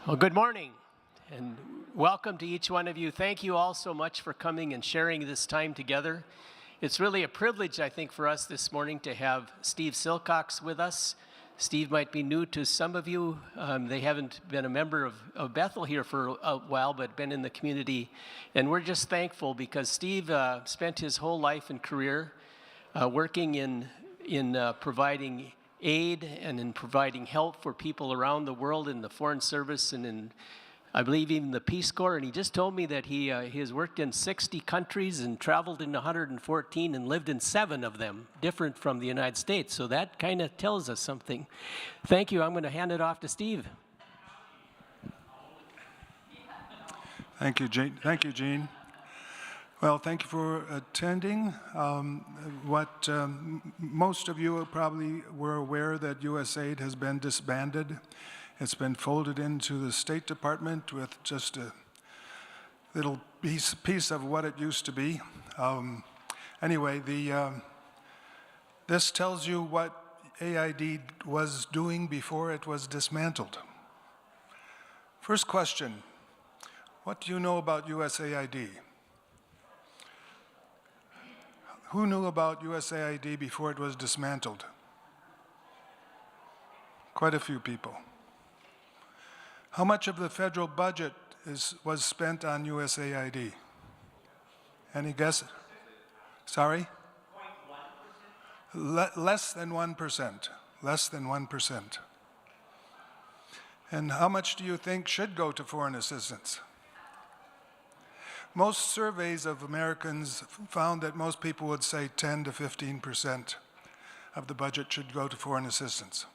Well, good morning and welcome to each one of you. Thank you all so much for coming and sharing this time together. It's really a privilege, I think, for us this morning to have Steve Silcox with us. Steve might be new to some of you. They haven't been a member of Bethel here for a while, but been in the community. And we're just thankful because Steve spent his whole life and career working in providing aid and in providing help for people around the world in the Foreign Service and in, I believe, even the Peace Corps. And he just told me that he has worked in 60 countries and traveled in 114 and lived in 7 of them, different from the United States. So that kind of tells us something. Thank you. I'm going to hand it off to Steve. Thank you, Gene. Thank you, Gene. Well, thank you for attending. Most of you probably were aware that USAID has been disbanded. It's been folded into the State Department with just a little piece of what it used to be. Anyway, this tells you what AID was doing before it was dismantled. First question, what do you know about USAID? Who knew about USAID before it was dismantled? Quite a few people. How much of the federal budget was spent on USAID? Any guess? Sorry? 0.1%? Less than 1%. Less than 1%. And how much do you think should go to foreign assistance? Most surveys of Americans found that most people would say 10 to 15% of the budget should go to foreign assistance.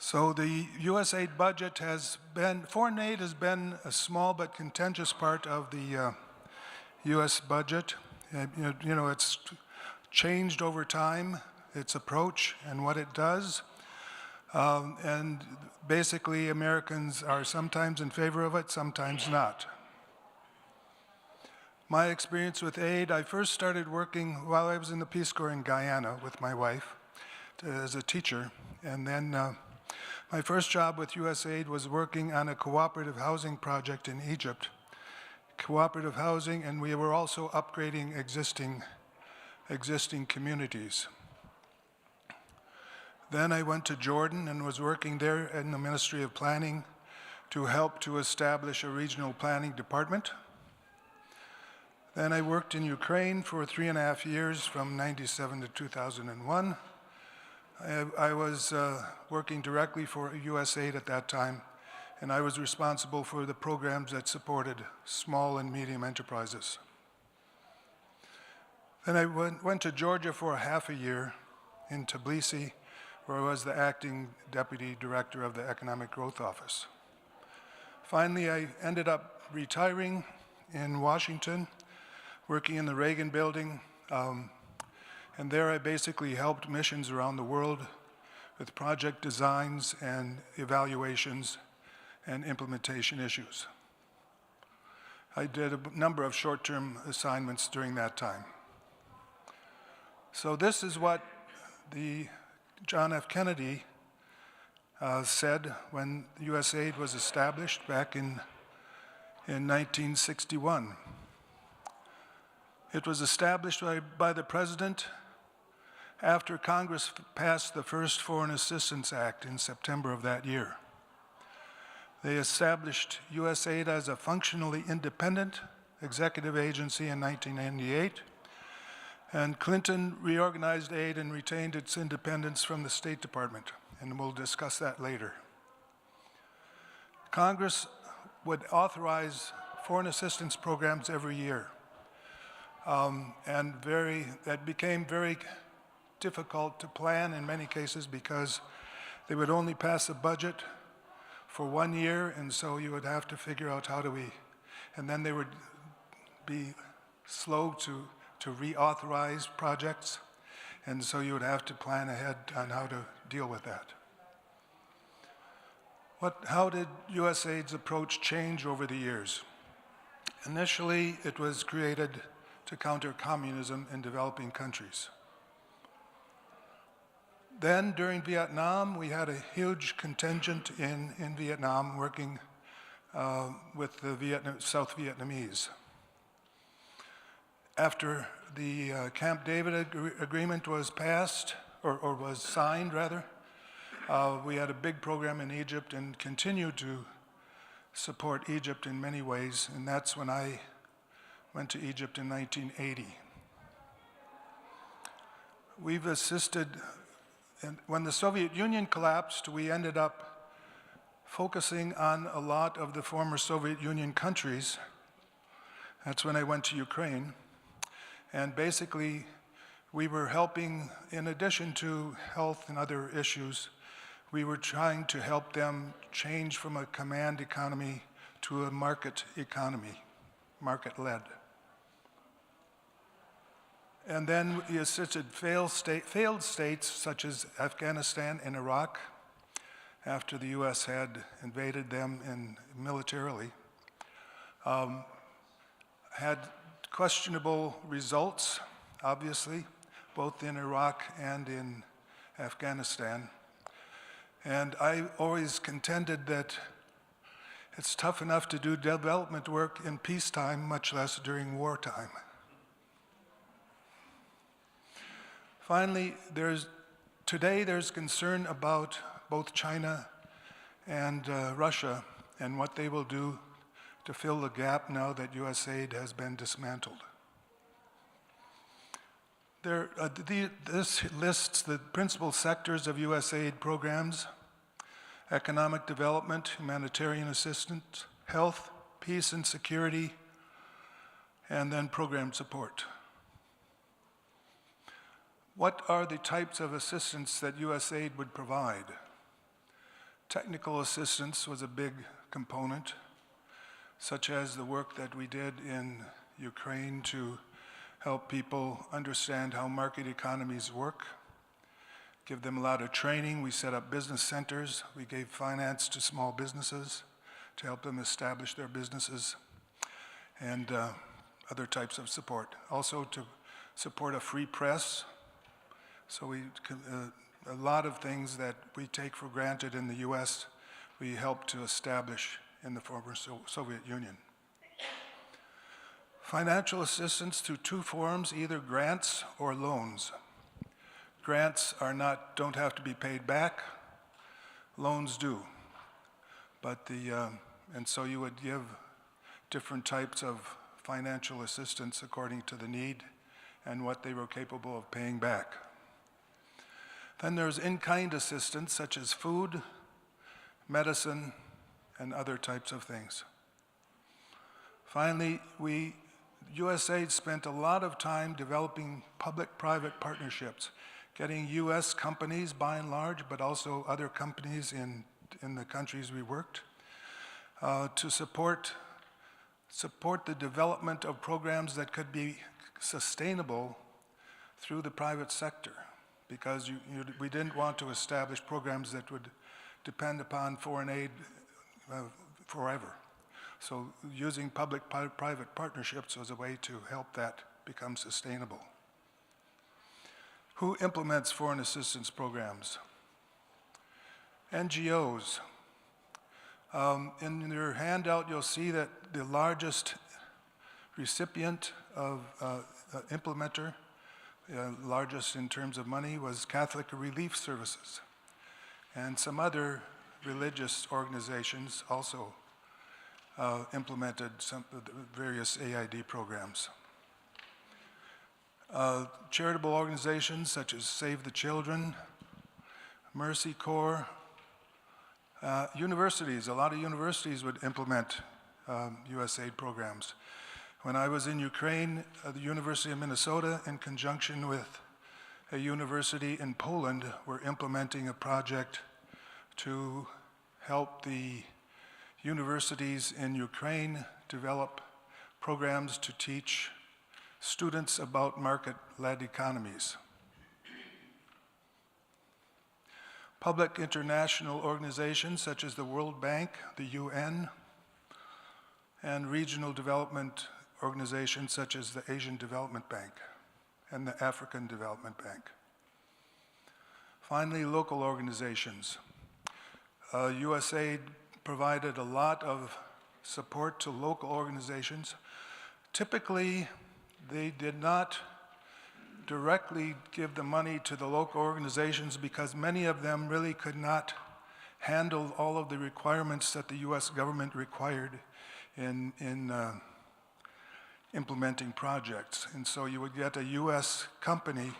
So the USAID budget foreign aid has been a small but contentious part of the US budget. It's changed over time, its approach and what it does. And basically, Americans are sometimes in favor of it, sometimes not. My experience with aid, I first started working while I was in the Peace Corps in Guyana with my wife as a teacher. And then my first job with USAID was working on a cooperative housing project in Egypt. Cooperative housing, and we were also upgrading existing communities. Then I went to Jordan and was working there in the Ministry of Planning to help to establish a regional planning department. Then I worked in Ukraine for 3.5 years from 1997 to 2001. I was working directly for USAID at that time, and I was responsible for the programs that supported small and medium enterprises. Then I went to Georgia for half a year in Tbilisi, where I was the acting deputy director of the Economic Growth Office. Finally, I ended up retiring in Washington, working in the Reagan Building, and there I basically helped missions around the world with project designs and evaluations and implementation issues. I did a number of short-term assignments during that time. So this is what John F. Kennedy said when USAID was established back in 1961. It was established by the President after Congress passed the first Foreign Assistance Act in September of that year. They established USAID as a functionally independent executive agency in 1998. And Clinton reorganized aid and retained its independence from the State Department, and we'll discuss that later. Congress would authorize foreign assistance programs every year, and that became very difficult to plan in many cases because they would only pass a budget for 1 year, and so you would have to figure out and then they would be slow to reauthorize projects, and so you would have to plan ahead on how to deal with that. How did USAID's approach change over the years? Initially, it was created to counter communism in developing countries. Then during Vietnam, we had a huge contingent in Vietnam working with the South Vietnamese. After the Camp David agreement was passed, or was signed rather, we had a big program in Egypt and continued to support Egypt in many ways, and that's when I went to Egypt in 1980. We've assisted, and when the Soviet Union collapsed, we ended up focusing on a lot of the former Soviet Union countries. That's when I went to Ukraine. And basically, we were helping, in addition to health and other issues, we were trying to help them change from a command economy to a market economy, market-led. And then we assisted failed states such as Afghanistan and Iraq after the US had invaded them militarily. Had questionable results, obviously, both in Iraq and in Afghanistan. And I always contended that it's tough enough to do development work in peacetime, much less during wartime. Finally, today there's concern about both China and Russia and what they will do to fill the gap now that USAID has been dismantled. This lists the principal sectors of USAID programs: economic development, humanitarian assistance, health, peace and security, and then program support. What are the types of assistance that USAID would provide? Technical assistance was a big component, such as the work that we did in Ukraine to help people understand how market economies work, give them a lot of training. We set up business centers. We gave finance to small businesses to help them establish their businesses, and other types of support. Also to support a free press. So a lot of things that we take for granted in the US, we helped to establish in the former Soviet Union. Financial assistance through two forms, either grants or loans. Grants don't have to be paid back. Loans do. But and so you would give different types of financial assistance according to the need and what they were capable of paying back. Then there's in-kind assistance, such as food, medicine, and other types of things. Finally, USAID spent a lot of time developing public-private partnerships, getting US companies by and large, but also other companies in the countries we worked, to support the development of programs that could be sustainable through the private sector, because we didn't want to establish programs that would depend upon foreign aid forever. So using public-private partnerships was a way to help that become sustainable. Who implements foreign assistance programs? NGOs. In your handout, you'll see that the largest recipient of implementer, largest in terms of money, was Catholic Relief Services. And some other religious organizations also implemented some of the various AID programs. Charitable organizations such as Save the Children, Mercy Corps, universities, a lot of universities would implement USAID programs. When I was in Ukraine, the University of Minnesota, in conjunction with a university in Poland, were implementing a project to help the universities in Ukraine develop programs to teach students about market-led economies. Public international organizations such as the World Bank, the UN, and regional development organizations such as the Asian Development Bank and the African Development Bank. Finally, local organizations. USAID provided a lot of support to local organizations. Typically, they did not directly give the money to the local organizations because many of them really could not handle all of the requirements that the US government required in implementing projects. And so you would get a US company,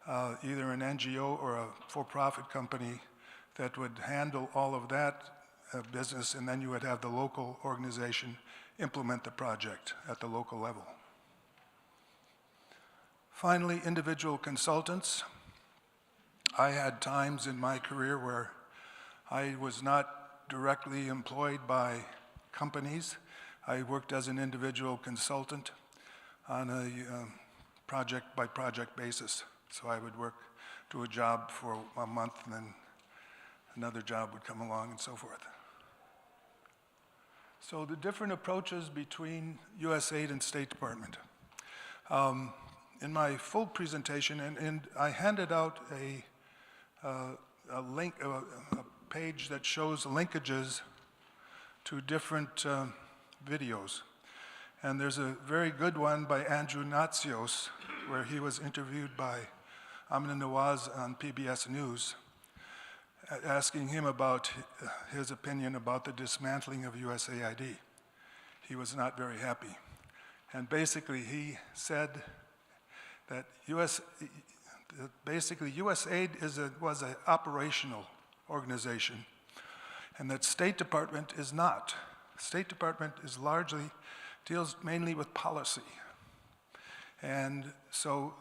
either an NGO or a for-profit company, that would handle all of that business, and then you would have the local organization implement the project at the local level. Finally, individual consultants. I had times in my career where I was not directly employed by companies. I worked as an individual consultant on a project-by-project basis. So I would work, do a job for a month, and then another job would come along and so forth. So the different approaches between USAID and State Department. In my full presentation, and I handed out a link, a page that shows linkages to different videos. And there's a very good one by Andrew Natsios, where he was interviewed by Amina Nawaz on PBS News, asking him about his opinion about the dismantling of USAID. He was not very happy. And basically he said that USAID was an operational organization, and that State Department is not. State Department deals mainly with policy. And so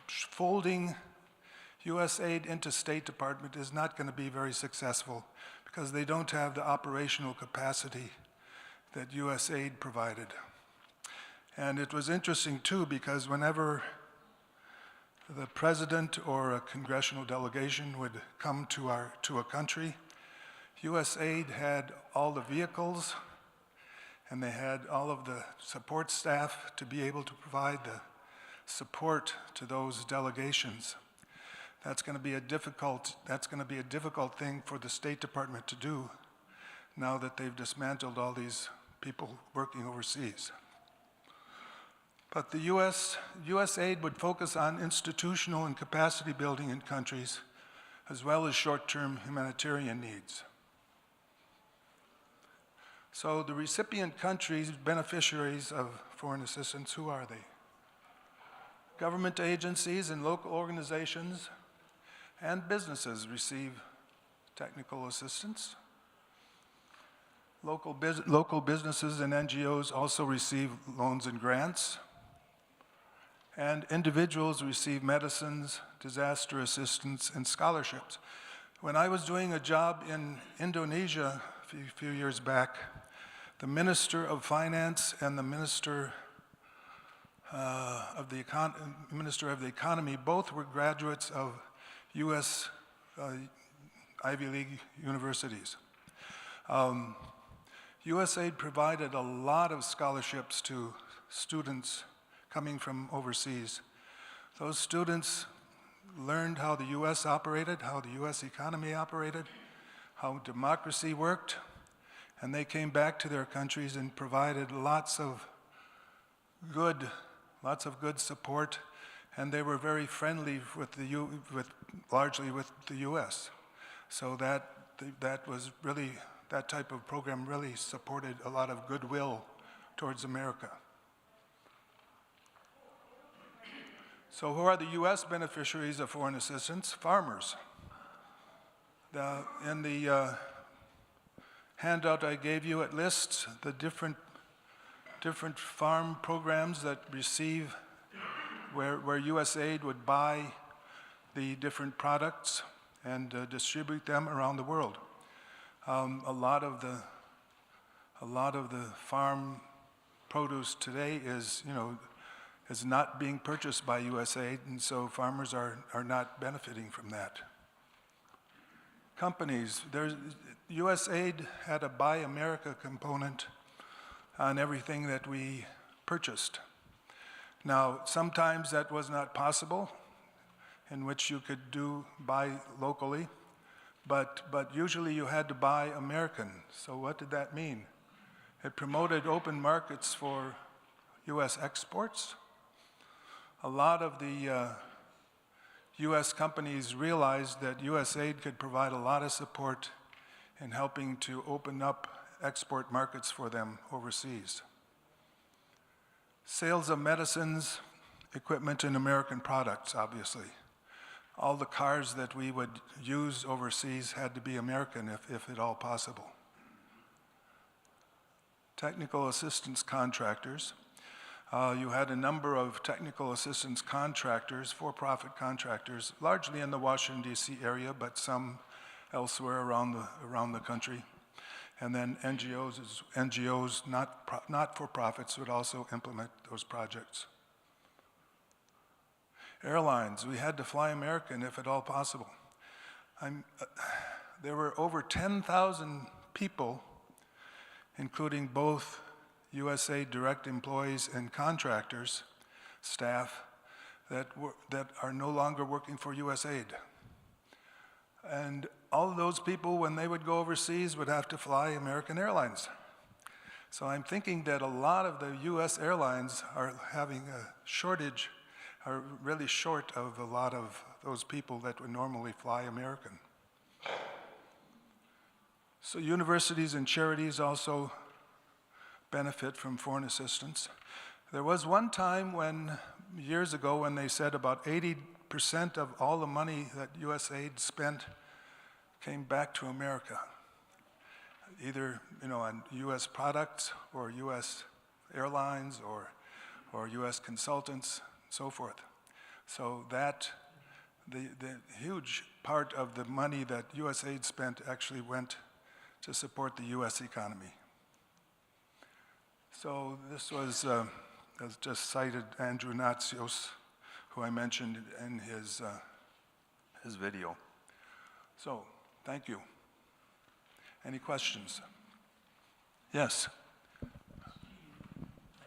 folding USAID into State Department is not going to be very successful because they don't have the operational capacity that USAID provided. And it was interesting too, because whenever the president or a congressional delegation would come to a country, USAID had all the vehicles and they had all of the support staff to be able to provide the support to those delegations. That's going to be a difficult thing for the State Department to do now that they've dismantled all these people working overseas. But the USAID would focus on institutional and capacity building in countries, as well as short-term humanitarian needs. So the recipient countries, beneficiaries of foreign assistance, who are they? Government agencies and local organizations and businesses receive technical assistance. Local businesses and NGOs also receive loans and grants. And individuals receive medicines, disaster assistance, and scholarships. When I was doing a job in Indonesia a few years back, the Minister of Finance and the Minister of the Economy both were graduates of US Ivy League universities. USAID provided a lot of scholarships to students coming from overseas. Those students learned how the US operated, how the US economy operated, how democracy worked, and they came back to their countries and provided lots of good support, and they were very friendly largely with the US. So that was really, that type of program really supported a lot of goodwill towards America. So who are the US beneficiaries of foreign assistance? Farmers. In the handout I gave you, it lists the different farm programs that receive, where USAID would buy the different products and distribute them around the world. A lot of the farm produce today is not being purchased by USAID, and so farmers are not benefiting from that. Companies, USAID had a Buy America component on everything that we purchased. Now, sometimes that was not possible. in which you could buy locally, but usually you had to buy American. So what did that mean? It promoted open markets for U.S. exports. A lot of the U.S. companies realized that USAID could provide a lot of support in helping to open up export markets for them overseas. Sales of medicines, equipment, and American products, obviously. All the cars that we would use overseas had to be American if at all possible. Technical assistance contractors. You had a number of technical assistance contractors, for-profit contractors, largely in the Washington, D.C. area, but some elsewhere around the country. And then NGOs, not-for-profits, would also implement those projects. Airlines, we had to fly American if at all possible. There were over 10,000 people, including both USAID direct employees and contractors, staff, that are no longer working for USAID. And all of those people, when they would go overseas, would have to fly American Airlines. So I'm thinking that a lot of the US airlines are having a shortage, are really short of a lot of those people that would normally fly American. So universities and charities also benefit from foreign assistance. There was one time years ago, when they said about 80% of all the money that USAID spent came back to America, either on U.S. products or U.S. airlines or U.S. consultants, and so forth. So that the huge part of the money that USAID spent actually went to support the U.S. economy. So this was, as just cited, Andrew Natsios, who I mentioned in his video. So, thank you. Any questions? Yes? I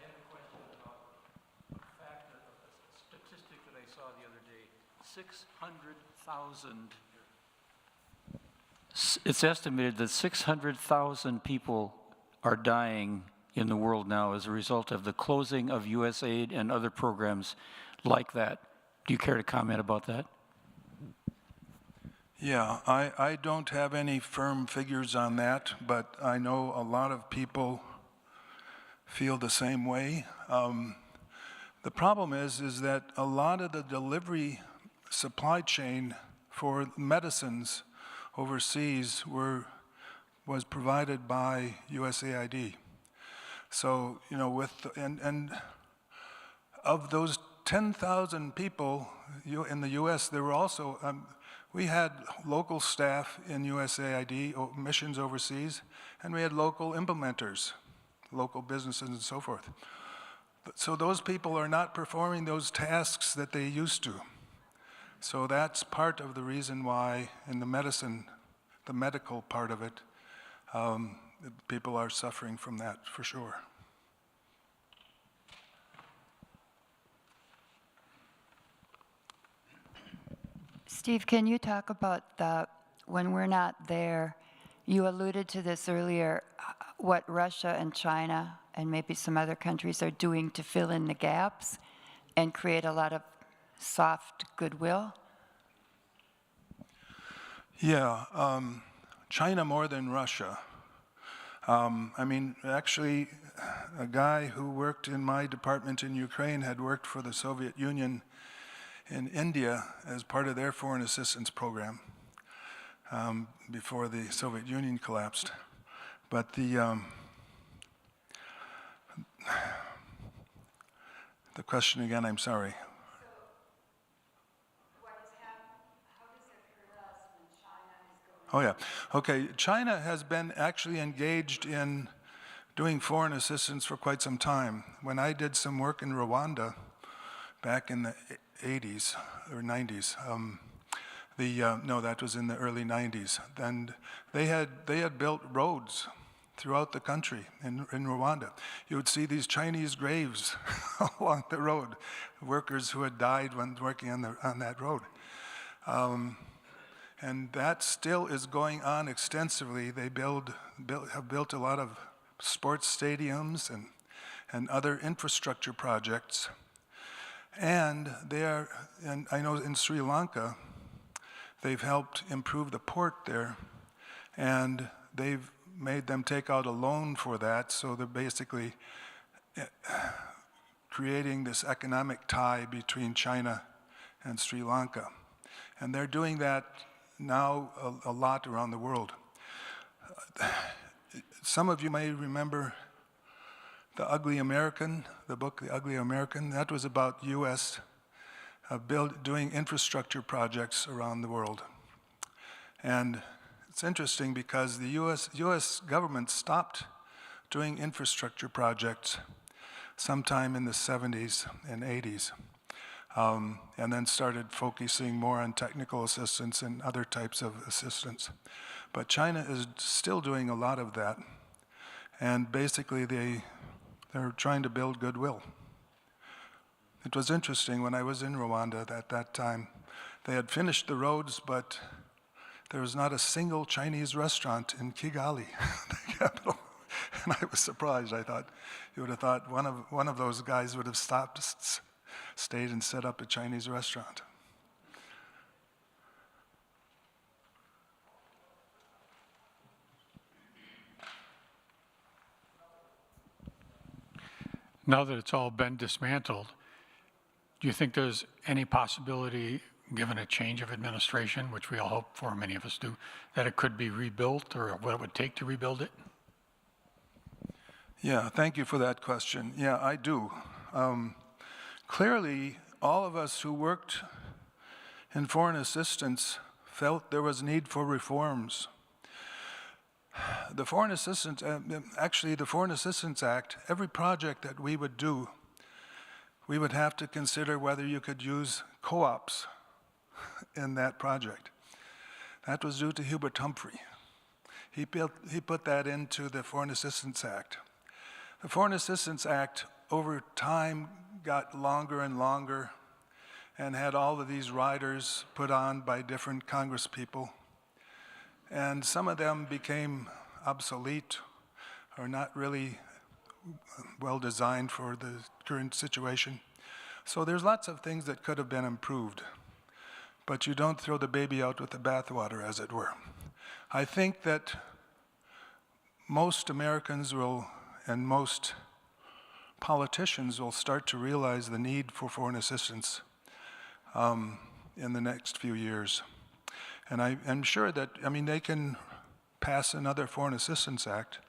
have a question about a fact, a statistic that I saw the other day. 600,000. It's estimated that 600,000 people are dying in the world now as a result of the closing of USAID and other programs like that. Do you care to comment about that? Yeah, I don't have any firm figures on that, but I know a lot of people feel the same way. The problem is that a lot of the delivery supply chain for medicines overseas was provided by USAID. So, and of those 10,000 people in the U.S., there were also, we had local staff in USAID, missions overseas, and we had local implementers, local businesses and so forth. So those people are not performing those tasks that they used to. So that's part of the reason why in the medical part of it, people are suffering from that, for sure. Steve, can you talk about when we're not there, you alluded to this earlier, what Russia and China and maybe some other countries are doing to fill in the gaps and create a lot of soft goodwill? Yeah, China more than Russia. Actually, a guy who worked in my department in Ukraine had worked for the Soviet Union in India as part of their foreign assistance program before the Soviet Union collapsed. But the question again, I'm sorry. Oh yeah, okay. China has been actually engaged in doing foreign assistance for quite some time. When I did some work in Rwanda back in the 80s or 90s, no, that was in the early 90s. And they had built roads throughout the country in Rwanda. You would see these Chinese graves along the road, workers who had died when working on that road. And that still is going on extensively. They have built a lot of sports stadiums and other infrastructure projects. And I know in Sri Lanka, they've helped improve the port there, and they've made them take out a loan for that, so they're basically creating this economic tie between China and Sri Lanka. And they're doing that now a lot around the world. Some of you may remember The Ugly American, the book The Ugly American. That was about U.S. Doing infrastructure projects around the world. And it's interesting because the U.S. government stopped doing infrastructure projects sometime in the 70s and 80s, and then started focusing more on technical assistance and other types of assistance. But China is still doing a lot of that, and basically they're trying to build goodwill. It was interesting when I was in Rwanda at that time. They had finished the roads, but there was not a single Chinese restaurant in Kigali, the capital. And I was surprised. I thought, you would have thought one of those guys would have stayed and set up a Chinese restaurant. Now that it's all been dismantled, do you think there's any possibility, given a change of administration, which we all hope for, many of us do, that it could be rebuilt, or what it would take to rebuild it? Yeah, thank you for that question. Yeah, I do. Clearly, all of us who worked in foreign assistance felt there was need for reforms. The Foreign Assistance, actually the Foreign Assistance Act, every project that we would do, we would have to consider whether you could use co-ops in that project. That was due to Hubert Humphrey. He put that into the Foreign Assistance Act. The Foreign Assistance Act, over time, got longer and longer and had all of these riders put on by different congresspeople. And some of them became obsolete or not really well designed for the current situation. So there's lots of things that could have been improved, but you don't throw the baby out with the bathwater, as it were. I think that most Americans will, and most politicians will start to realize the need for foreign assistance in the next few years. And I'm sure that, they can pass another Foreign Assistance Act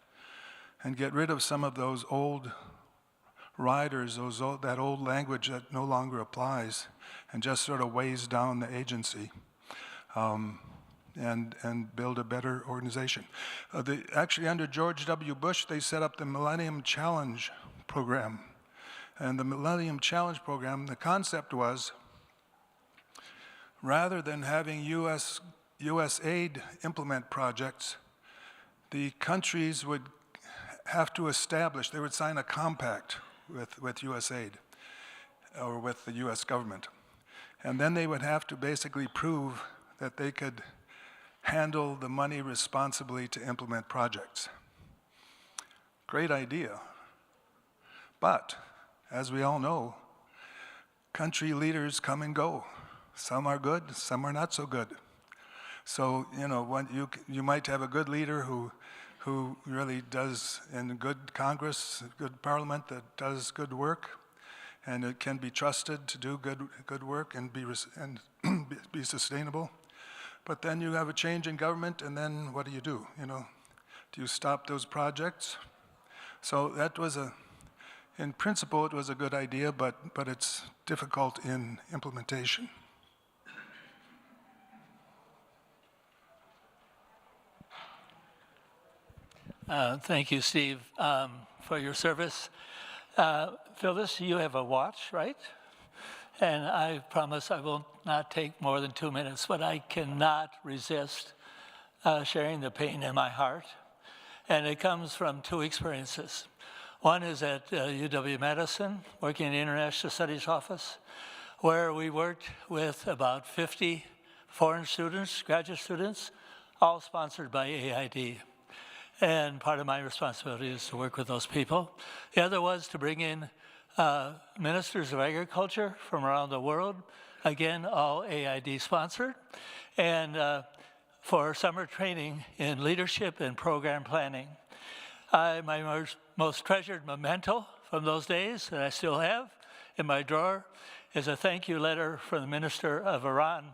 and get rid of some of those old riders, that old language that no longer applies, and just sort of weighs down the agency, and build a better organization. Actually, under George W. Bush, they set up the Millennium Challenge program. And the Millennium Challenge program, the concept was, rather than having U.S. aid implement projects, the countries would have to establish, they would sign a compact with U.S. aid or with the U.S. government. And then they would have to basically prove that they could handle the money responsibly to implement projects. Great idea. But, as we all know, country leaders come and go. Some are good, some are not so good. So, you might have a good leader who really does, in a good Congress, good parliament that does good work, and it can be trusted to do good work and be sustainable. But then you have a change in government, and then what do you do? Do you stop those projects? So that was in principle, it was a good idea, but it's difficult in implementation. Thank you, Steve, for your service. Phyllis, you have a watch, right? And I promise I will not take more than 2 minutes, but I cannot resist sharing the pain in my heart. And it comes from two experiences. One is at UW-Madison, working in the International Studies Office, where we worked with about 50 foreign students, graduate students, all sponsored by AID. And part of my responsibility is to work with those people. The other was to bring in ministers of agriculture from around the world, again, all AID sponsored, and for summer training in leadership and program planning. My most treasured memento from those days that I still have in my drawer is a thank you letter from the minister of Iran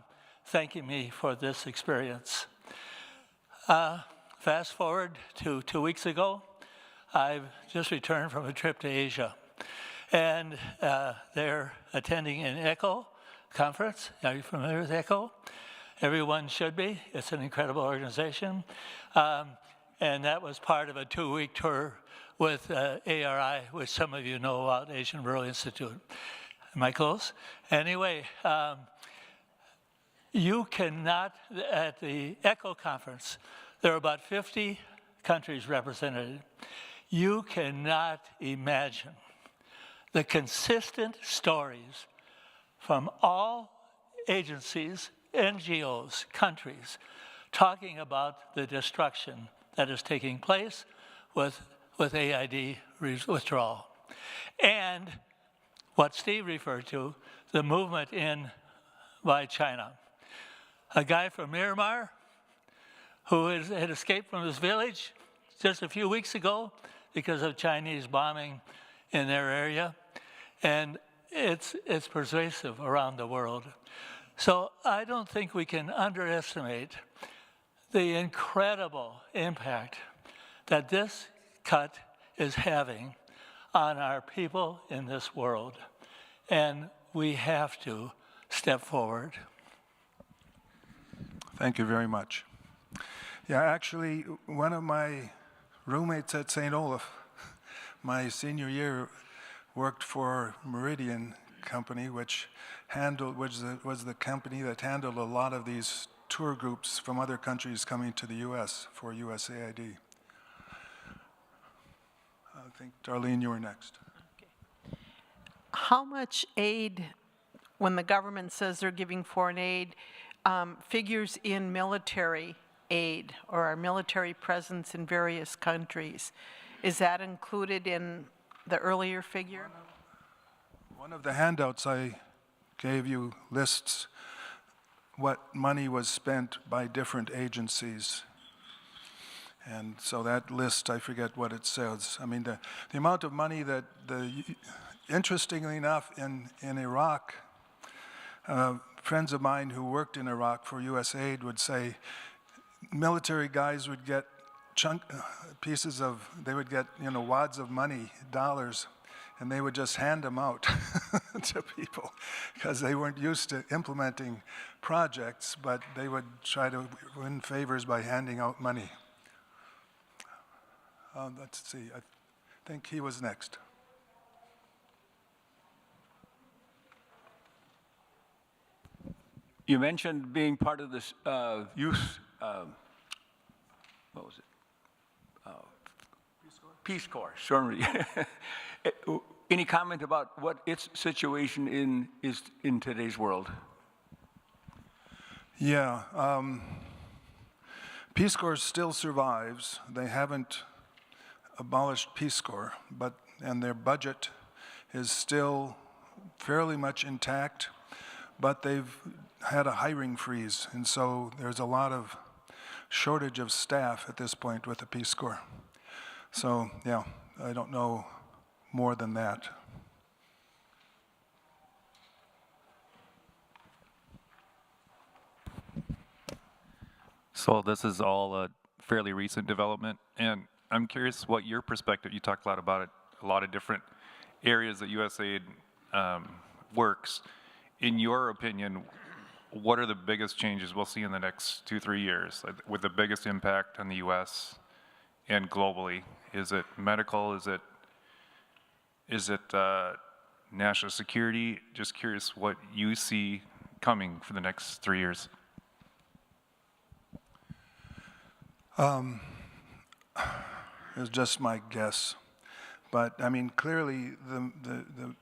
thanking me for this experience. Fast forward to 2 weeks ago, I've just returned from a trip to Asia. And they're attending an ECHO conference. Are you familiar with ECHO? Everyone should be. It's an incredible organization. And that was part of a 2-week tour with ARI, which some of you know about, Asian Rural Institute. Am I close? Anyway, you cannot, at the ECHO conference, there are about 50 countries represented. You cannot imagine the consistent stories from all agencies, NGOs, countries, talking about the destruction that is taking place with AID withdrawal. And what Steve referred to, the movement in by China. A guy from Myanmar who had escaped from his village just a few weeks ago because of Chinese bombing in their area. And it's pervasive around the world. So I don't think we can underestimate the incredible impact that this cut is having on our people in this world. And we have to step forward. Thank you very much. Yeah, actually, one of my roommates at St. Olaf, my senior year, worked for Meridian Company, which was the company that handled a lot of these tour groups from other countries coming to the U.S. for USAID. I think, Darlene, you were next. How much aid, when the government says they're giving foreign aid, figures in military aid or our military presence in various countries? Is that included in the earlier figure? One of the handouts I gave you lists what money was spent by different agencies. And so that list, I forget what it says. I mean, the amount of money that, interestingly enough, in Iraq, friends of mine who worked in Iraq for USAID would say military guys would get they would get, wads of money, dollars, and they would just hand them out to people because they weren't used to implementing projects, but they would try to win favors by handing out money. Let's see, I think he was next. You mentioned being part of this youth, what was it? Peace Corps. Sorry. Any comment about what its situation is in today's world? Yeah, Peace Corps still survives. They haven't abolished Peace Corps, and their budget is still fairly much intact, but they've had a hiring freeze, and so there's a lot of shortage of staff at this point with the Peace Corps. So, yeah, I don't know more than that. So this is all a fairly recent development, and I'm curious what your perspective, you talked a lot about it, a lot of different areas that USAID works. In your opinion, what are the biggest changes we'll see in the next 2-3 years, with the biggest impact on the U.S. and globally? Is it medical? Is it national security? Just curious what you see coming for the next 3 years. It's just my guess, but I mean, clearly the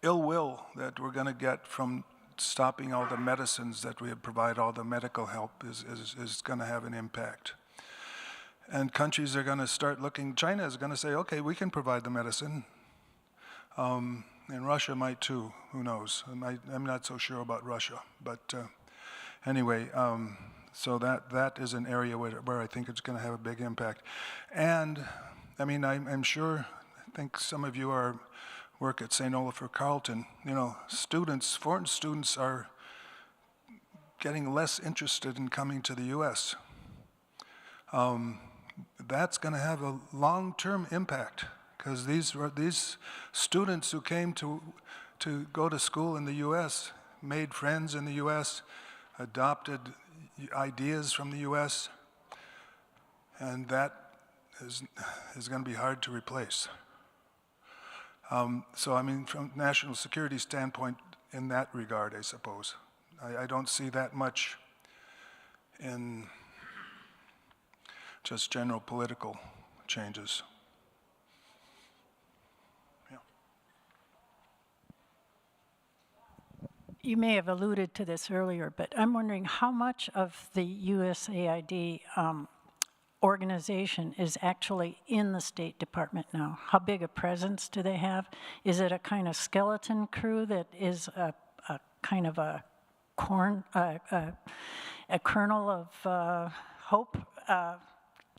ill will that we're going to get from stopping all the medicines that we provide, all the medical help is going to have an impact. And countries are going to start looking, China is going to say, okay, we can provide the medicine. And Russia might too, who knows? I'm not so sure about Russia. But anyway, so that is an area where I think it's going to have a big impact. And I mean, I'm sure, I think some of you work at St. Olaf or Carleton. You know, foreign students are getting less interested in coming to the U.S. That's going to have a long-term impact, because these students who came to go to school in the U.S. made friends in the U.S., adopted ideas from the U.S., and that is going to be hard to replace. So I mean, from national security standpoint, in that regard, I suppose, I don't see that much in just general political changes. Yeah. You may have alluded to this earlier, but I'm wondering how much of the USAID organization is actually in the State Department now? How big a presence do they have? Is it a kind of skeleton crew that is a kind of a kernel of hope?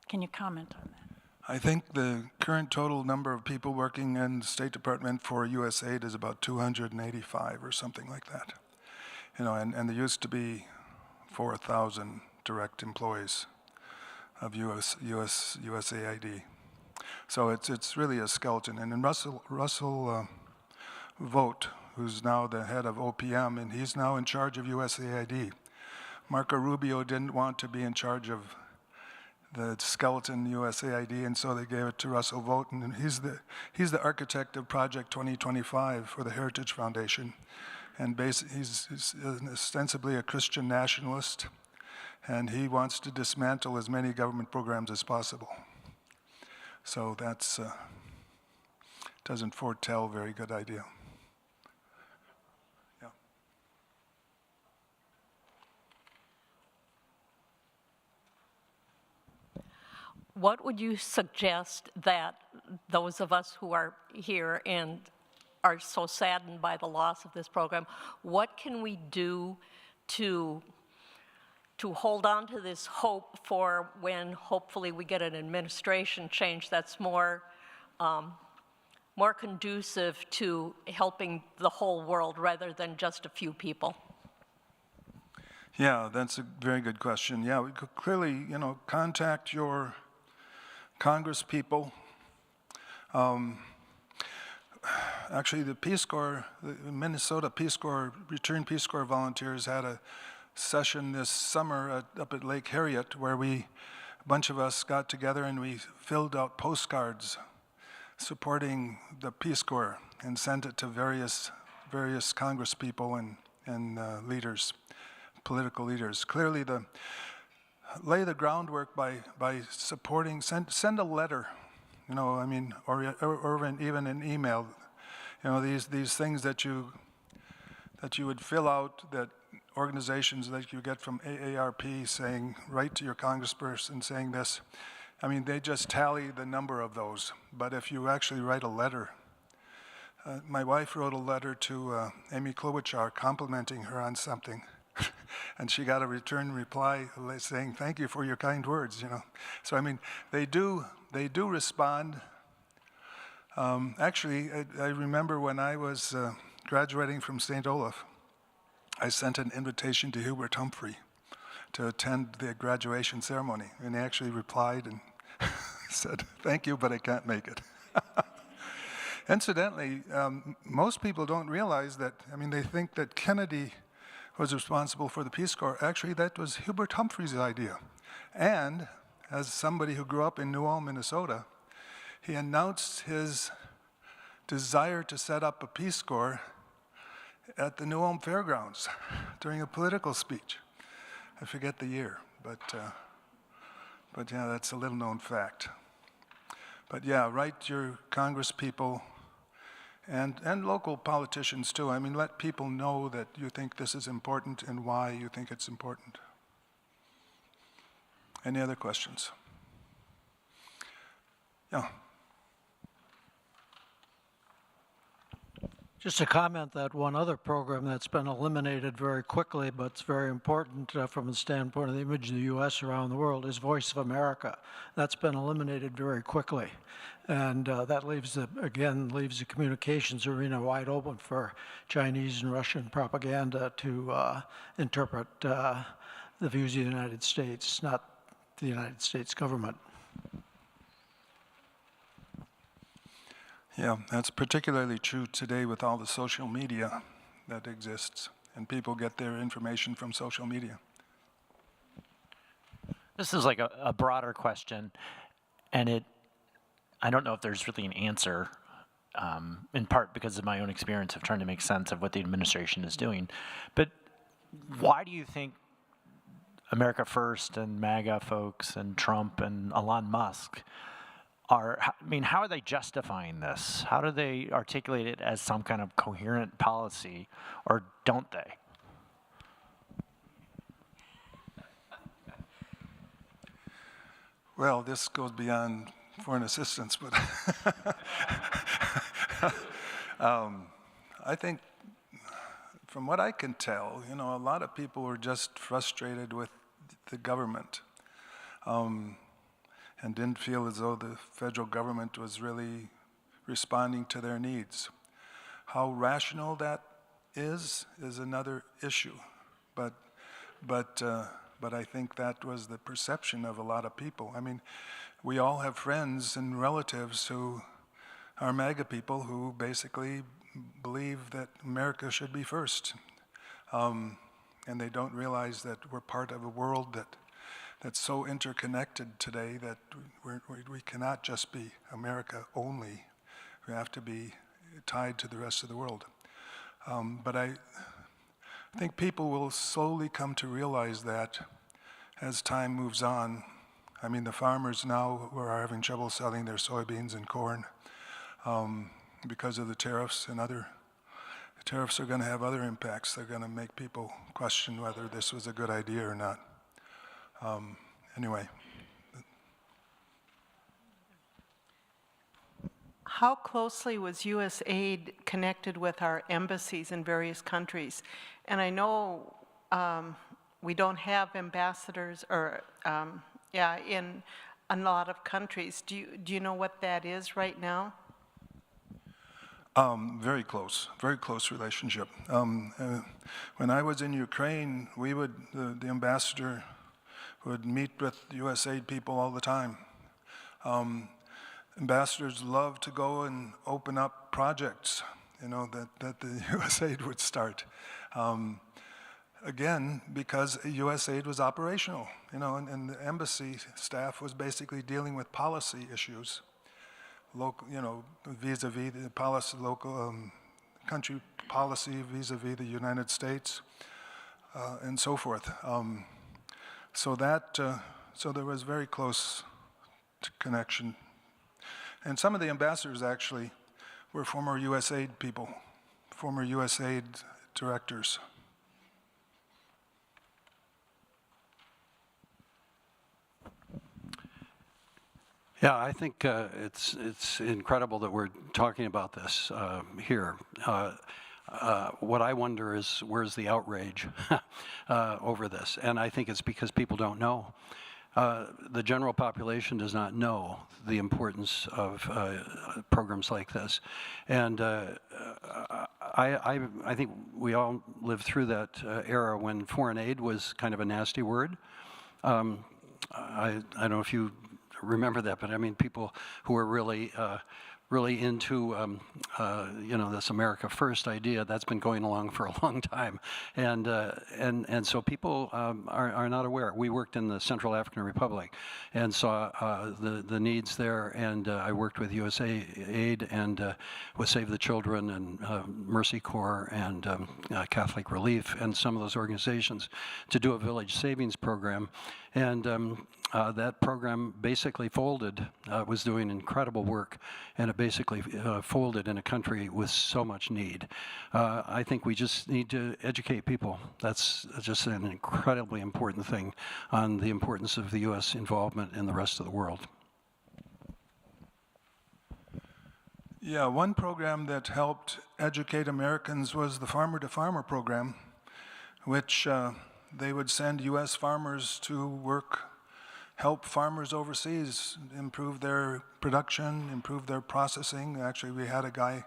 Can you comment on that? I think the current total number of people working in the State Department for USAID is about 285 or something like that. You know, and there used to be 4,000 direct employees of USAID. So it's really a skeleton. And then Russell Vogt, who's now the head of OPM, and he's now in charge of USAID. Marco Rubio didn't want to be in charge of the skeleton USAID, and so they gave it to Russell Vogt, and he's the architect of Project 2025 for the Heritage Foundation, and he's ostensibly a Christian nationalist, and he wants to dismantle as many government programs as possible. So that's doesn't foretell a very good idea. Yeah. What would you suggest that those of us who are here and are so saddened by the loss of this program, what can we do to hold on to this hope for when hopefully we get an administration change that's more conducive to helping the whole world rather than just a few people? Yeah, that's a very good question. Yeah, we could clearly, you know, contact your Congress people. Actually, the Peace Corps, the Minnesota Peace Corps, returned Peace Corps volunteers had a session this summer up at Lake Harriet where a bunch of us got together and we filled out postcards supporting the Peace Corps and sent it to various Congress people and leaders, political leaders. Clearly, lay the groundwork by supporting. Send a letter, you know. I mean, or even an email. You know, these things that you would fill out, that organizations that you get from AARP saying, write to your congressperson saying this. I mean, they just tally the number of those. But if you actually write a letter, my wife wrote a letter to Amy Klobuchar complimenting her on something. And she got a return reply saying, thank you for your kind words, you know. So, I mean, they do respond. Actually, I remember when I was graduating from St. Olaf, I sent an invitation to Hubert Humphrey to attend the graduation ceremony. And he actually replied and said, thank you, but I can't make it. Incidentally, most people don't realize that, I mean, they think that Kennedy was responsible for the Peace Corps. Actually, that was Hubert Humphrey's idea. And as somebody who grew up in New Ulm, Minnesota, he announced his desire to set up a Peace Corps at the New Ulm Fairgrounds during a political speech. I forget the year, but yeah, that's a little known fact. But yeah, write your Congress people and local politicians too. I mean, let people know that you think this is important and why you think it's important. Any other questions? Yeah. Just a comment that one other program that's been eliminated very quickly, but it's very important from the standpoint of the image of the U.S. around the world, is Voice of America. That's been eliminated very quickly. And that leaves the communications arena wide open for Chinese and Russian propaganda to interpret the views of the United States, not the United States government. Yeah, that's particularly true today with all the social media that exists, and people get their information from social media. This is like a broader question, and I don't know if there's really an answer, in part because of my own experience of trying to make sense of what the administration is doing. But why do you think America First and MAGA folks and Trump and Elon Musk how are they justifying this? How do they articulate it as some kind of coherent policy, or don't they? Well, this goes beyond foreign assistance, but I think, from what I can tell, a lot of people were just frustrated with the government. And didn't feel as though the federal government was really responding to their needs. How rational that is another issue, but I think that was the perception of a lot of people. I mean, we all have friends and relatives who are MAGA people who basically believe that America should be first, and they don't realize that we're part of a world that's so interconnected today that we cannot just be America only. We have to be tied to the rest of the world. But I think people will slowly come to realize that as time moves on. I mean, the farmers now are having trouble selling their soybeans and corn because of the tariffs and the tariffs are going to have other impacts. They're going to make people question whether this was a good idea or not. Anyway. How closely was U.S. aid connected with our embassies in various countries? And I know we don't have ambassadors in a lot of countries. Do you know what that is right now? Very close relationship. When I was in Ukraine, the ambassador would meet with USAID people all the time. Ambassadors love to go and open up projects, that the USAID would start. Again, because USAID was operational, and the embassy staff was basically dealing with policy issues, local, vis-a-vis the policy, local country policy vis-a-vis the United States, and so forth. So there was very close connection. And some of the ambassadors actually were former USAID people, former USAID directors. Yeah, I think it's incredible that we're talking about this here. What I wonder is, where's the outrage over this? And I think it's because people don't know. The general population does not know the importance of programs like this. And I think we all lived through that era when foreign aid was kind of a nasty word. I don't know if you remember that, but I mean, people who were really into this America First idea, that's been going along for a long time, and so people are not aware. We worked in the Central African Republic and saw the needs there, and I worked with USAID and with Save the Children and Mercy Corps and Catholic Relief and some of those organizations to do a village savings program, and that program basically folded. Was doing incredible work, and basically folded in a country with so much need. I think we just need to educate people. That's just an incredibly important thing on the importance of the U.S. involvement in the rest of the world. Yeah, one program that helped educate Americans was the Farmer to Farmer program, which they would send U.S. farmers to work, help farmers overseas improve their production, improve their processing. Actually, we had a guy,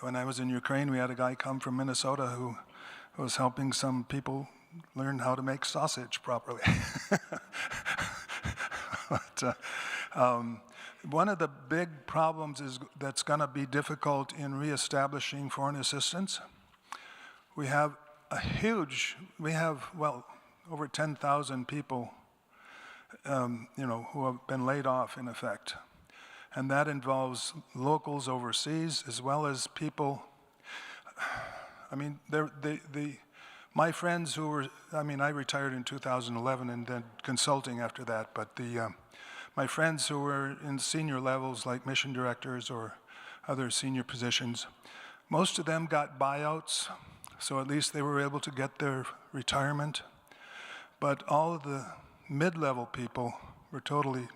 when I was in Ukraine, we had a guy come from Minnesota who was helping some people learn how to make sausage properly. But, one of the big problems that's going to be difficult in reestablishing foreign assistance. We have well, over 10,000 people, who have been laid off in effect. And that involves locals overseas as well as people. I mean, my friends who were, I retired in 2011 and then consulting after that, but my friends who were in senior levels like mission directors or other senior positions, most of them got buyouts, so at least they were able to get their retirement. But all of the mid-level people were totally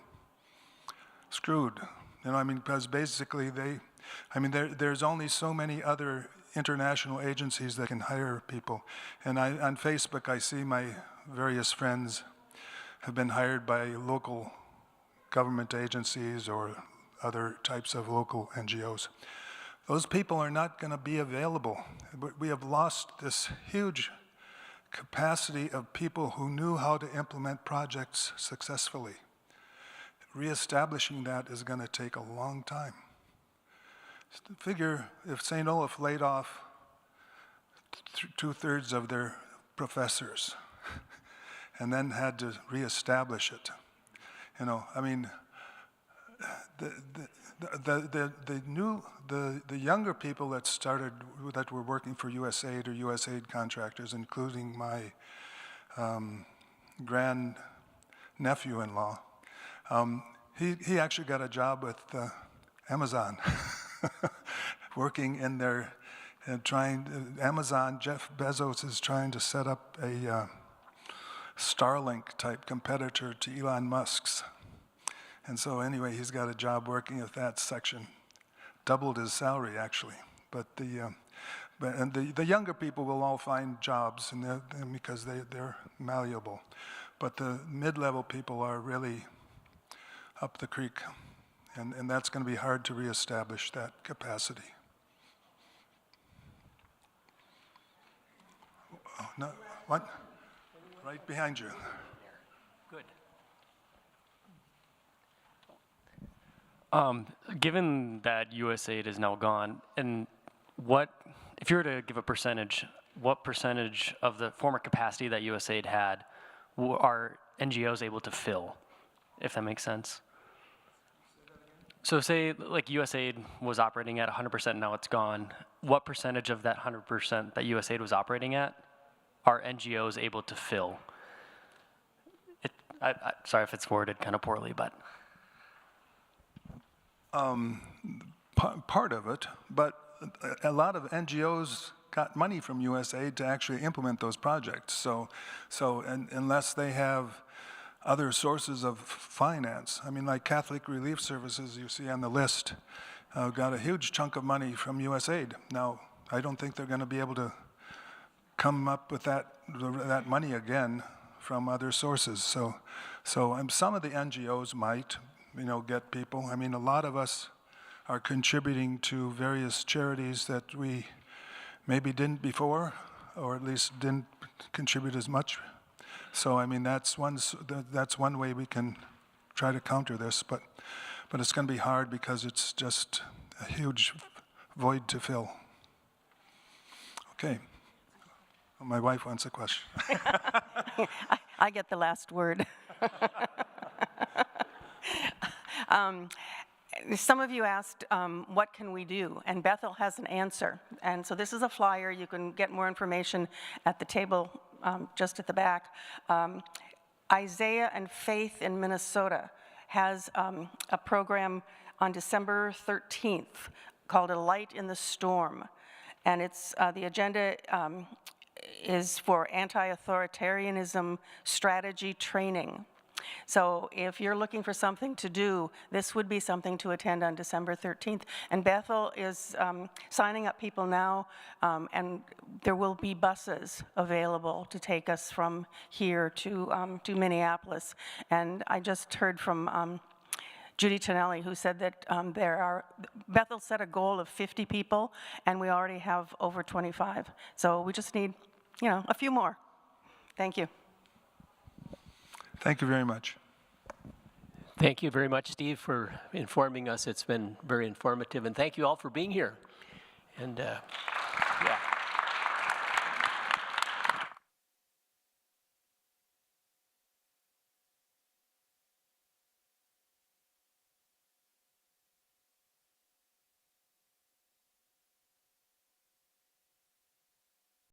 screwed. Because basically there's only so many other international agencies that can hire people. And on Facebook, I see my various friends have been hired by local government agencies or other types of local NGOs. Those people are not going to be available. We have lost this huge capacity of people who knew how to implement projects successfully. Reestablishing that is going to take a long time. Figure if St. Olaf laid off 2/3 of their professors and then had to reestablish it. The younger people that were working for USAID or USAID contractors, including my grand nephew-in-law, he actually got a job with Amazon, working in their Amazon. Jeff Bezos is trying to set up a Starlink type competitor to Elon Musk's. And so anyway, he's got a job working at that section. Doubled his salary actually. But the younger people will all find jobs because they're malleable. But the mid-level people are really up the creek. And that's going to be hard to reestablish that capacity. Oh, no, what? Right behind you. Good. Given that USAID is now gone, and if you were to give a percentage, what percentage of the former capacity that USAID had are NGOs able to fill, if that makes sense? So say like USAID was operating at 100%, now it's gone. What percentage of that 100% that USAID was operating at are NGOs able to fill? Sorry if it's worded kind of poorly, but. Part of it, but a lot of NGOs got money from USAID to actually implement those projects. So unless they have other sources of finance, like Catholic Relief Services, you see on the list, got a huge chunk of money from USAID. Now, I don't think they're going to be able to come up with that money again from other sources. So some of the NGOs might, get people. A lot of us are contributing to various charities that we maybe didn't before, or at least didn't contribute as much. So that's one way we can try to counter this, but it's going to be hard because it's just a huge void to fill. Okay. My wife wants a question. I get the last word. Some of you asked, what can we do? And Bethel has an answer. And so this is a flyer. You can get more information at the table just at the back. Isaiah and Faith in Minnesota has a program on December 13th called A Light in the Storm. And it's, the agenda is for anti-authoritarianism strategy training. So if you're looking for something to do, this would be something to attend on December 13th. And Bethel is signing up people now, and there will be buses available to take us from here to Minneapolis. And I just heard from Judy Tonelli, who said that Bethel set a goal of 50 people, and we already have over 25. So we just need, a few more. Thank you. Thank you very much. Thank you very much, Steve, for informing us. It's been very informative, and thank you all for being here. And yeah.